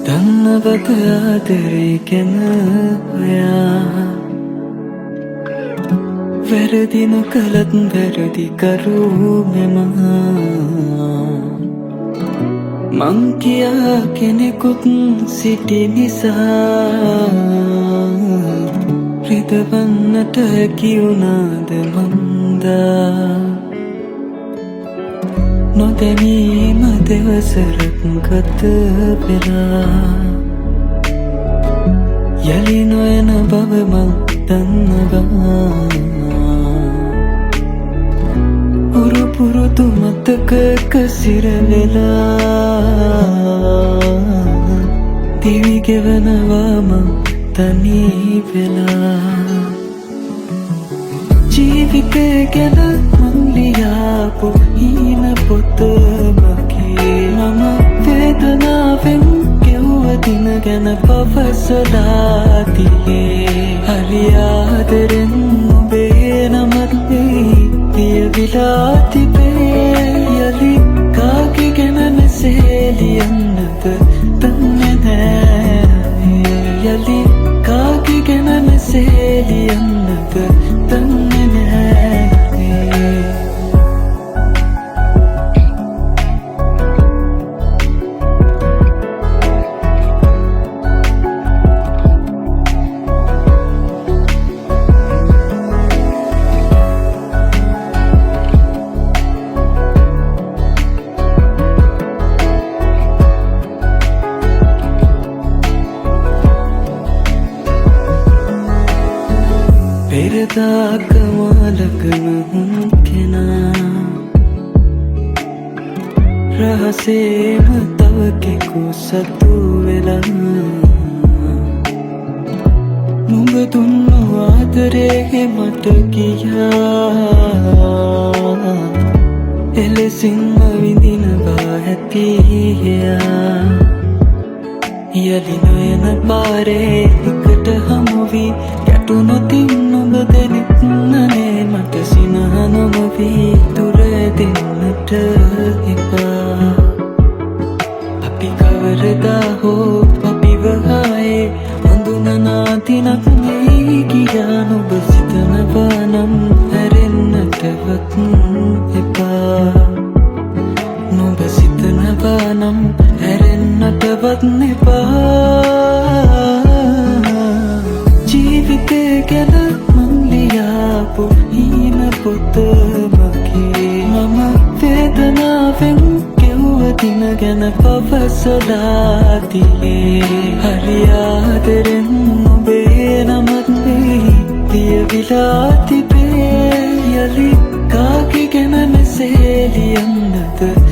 දන්නවද ආදරේ ගැන ඔයා වැරදි නොකලත් වැරදි කරු මෙම මං කියා කෙනෙකුත් සිටි නිසා රිදවන්නට හැකි වුණාද මන්දා නොදැනීම දෙවසරක් ගත වෙලා යලි නොයන බව මං දන්නවා පුරුදු මතකක සිරවෙලා දිවි ගෙවනවා මං තනී වෙලා ජීවිතය ගැන මං ලියාපු හීන පොත මගේ මම වේදනාවෙන් ගෙව්ව දින ගැන පවසලා තියේ හරි ආදරෙන් ඔබේ නමත් ලියවිලා තිබේ යලි කාගේ ගැන මෙසේ ලියන්නද දන්නේ නෑ යලි කාගේ ගැන මෙසේ ලියන්නද දන්නේ නෑ පෙරදාක මාලකන හුන් කෙනා රහසේම තව කෙකු සතු වෙලා නුඹ දුන්නු ආදරේ මට කියා එලෙසින්ම විඳිනවා ඇතියා යලි නොයන පාරේ එකට හමුවී ගැටුනොතින් නුඹ දෙනෙත්නනේ මට සිනහ නොමවී දුර දෙන්නට එපා අපි කවරදා හෝ අපිව ආයේ හඳුනනාතිනක් නෙයි කියා නුඹ සිතනවා නම් හැරෙන්නටවත් එපා නුඹ සිතනවා නම් හැරෙන්නටවත් එපා ජීවිතය ගැන මං ලියාපු හීන පොත මගේ මම වේදනාවෙන් ගෙව්ව දින ගැන පවසලා තියේ හරි ආදරෙන් ඔබේ නමත් ලියවිලා තිබේ යලි කාගේ ගැන මෙසේ ලියන්නද